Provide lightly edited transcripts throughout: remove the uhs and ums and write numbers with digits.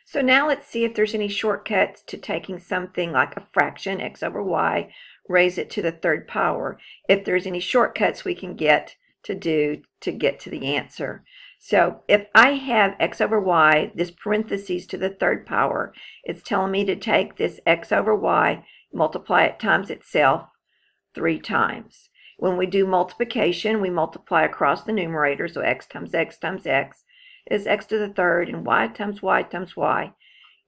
So now let's see if there's any shortcuts to taking something like a fraction, x over y, raise it to the third power. If there's any shortcuts we can get to do to get to the answer. So if I have x over y, this parentheses to the third power, it's telling me to take this x over y, multiply it times itself 3 times. When we do multiplication, we multiply across the numerator, so x times x times x is x to the third, and y times y times y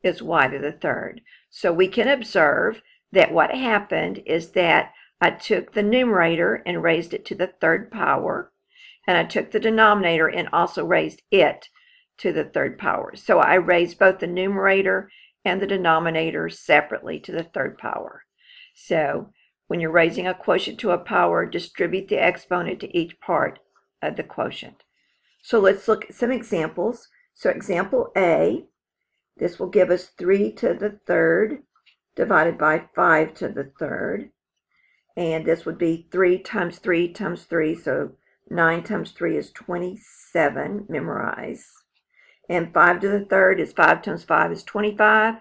is y to the third. So we can observe that what happened is that I took the numerator and raised it to the third power, and I took the denominator and also raised it to the third power. So I raised both the numerator and the denominator separately to the third power. So when you're raising a quotient to a power, distribute the exponent to each part of the quotient. So let's look at some examples. So example A, this will give us 3 to the third divided by 5 to the third. And this would be 3 times 3 times 3, so 9 times 3 is 27, memorize. And 5 to the third is 5 times 5 is 25,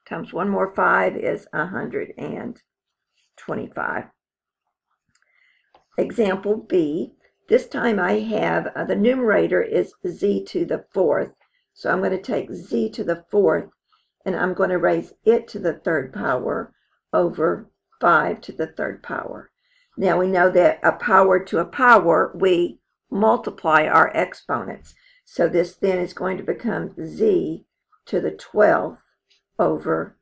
times one more 5 is 125. Example B, this time I have the numerator is z to the fourth, so I'm going to take z to the fourth and I'm going to raise it to the third power over 5 to the third power. Now we know that a power to a power, we multiply our exponents. So this then is going to become z to the 12th over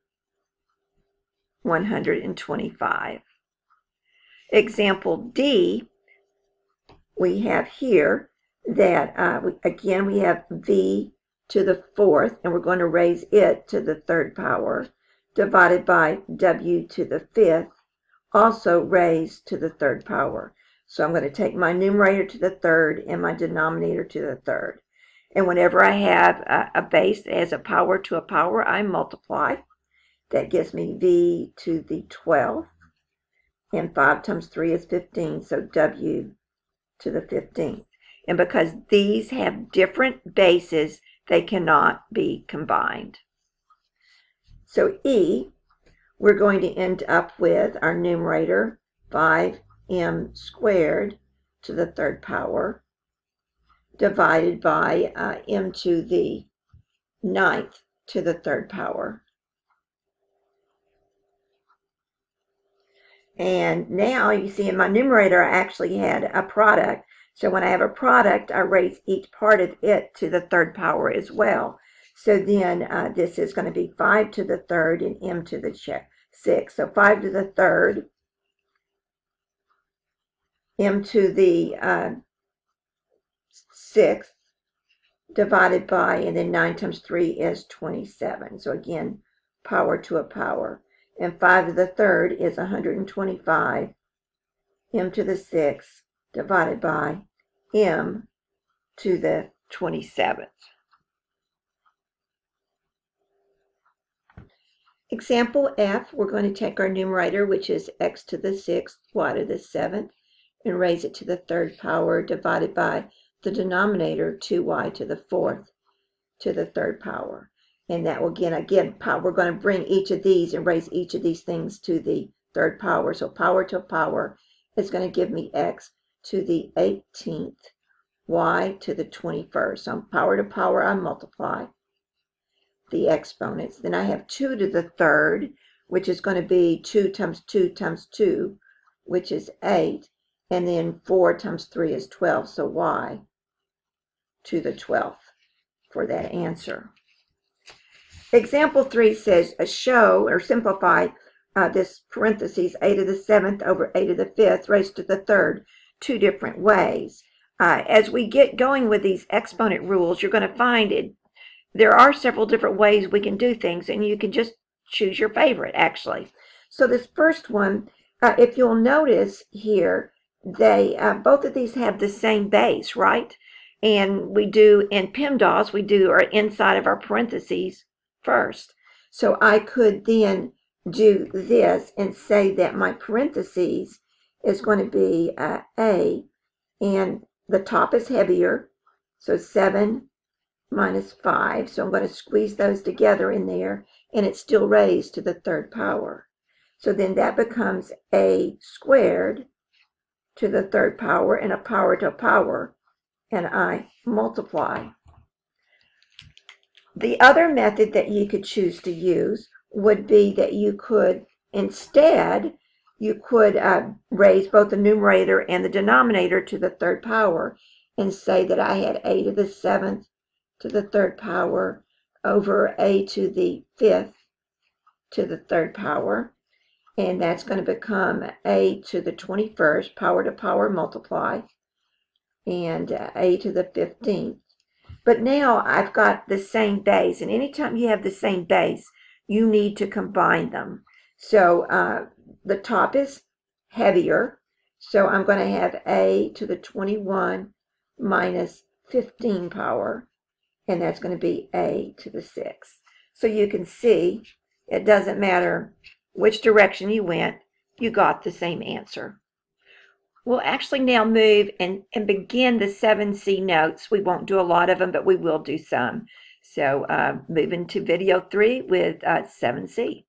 125. Example D, we have here that, again, we have v to the fourth, and we're going to raise it to the third power, divided by w to the fifth, also raised to the third power. So I'm going to take my numerator to the third and my denominator to the third. And whenever I have a base that has a power to a power, I multiply. That gives me v to the 12th. And 5 times 3 is 15, so w to the 15th. And because these have different bases, they cannot be combined. So E, we're going to end up with our numerator, 5m squared to the third power, divided by m to the 9th to the third power. And now you see in my numerator, I actually had a product. So when I have a product, I raise each part of it to the third power as well. So then this is going to be 5 to the third and m to the 6th. So 5 to the third, m to the 6th, divided by, and then 9 times 3 is 27. So again, power to a power. And 5 to the third is 125, m to the 6th, divided by m to the 27th. Example F, we're going to take our numerator, which is x to the 6th, y to the 7th, and raise it to the third power, divided by the denominator, 2y to the 4th, to the third power. And that will, again, we're going to bring each of these and raise each of these things to the third power. So power to power is going to give me x to the 18th, y to the 21st. So power to power, I multiply the exponents. Then I have 2 to the third, which is going to be 2 times 2 times 2, which is 8. And then 4 times 3 is 12. So y to the 12th for that answer. Example 3 says, show or simplify this parentheses a to the 7th over a to the 5th raised to the third 2 different ways. As we get going with these exponent rules, you're going to find there are several different ways we can do things, and you can just choose your favorite, actually. So this first one, if you'll notice here, they both of these have the same base, right? And we do in PEMDAS, we do our inside of our parentheses first. So I could then do this and say that my parentheses is going to be A, and the top is heavier, so 7 minus 5. So I'm going to squeeze those together in there, and it's still raised to the third power. So then that becomes a squared to the third power and a power to a power, and I multiply. The other method that you could choose to use would be that you could instead raise both the numerator and the denominator to the third power and say that I had a to the 7th to the third power over a to the 5th to the third power, and that's going to become a to the 21st, power to power multiply, and a to the 15th. But now I've got the same base, and anytime you have the same base, you need to combine them. So the top is heavier, so I'm going to have a to the 21 minus 15 power, and that's going to be a to the 6. So you can see it doesn't matter which direction you went, you got the same answer. We'll actually now move and begin the 7C notes. We won't do a lot of them, but we will do some. So moving to video 3 with 7C.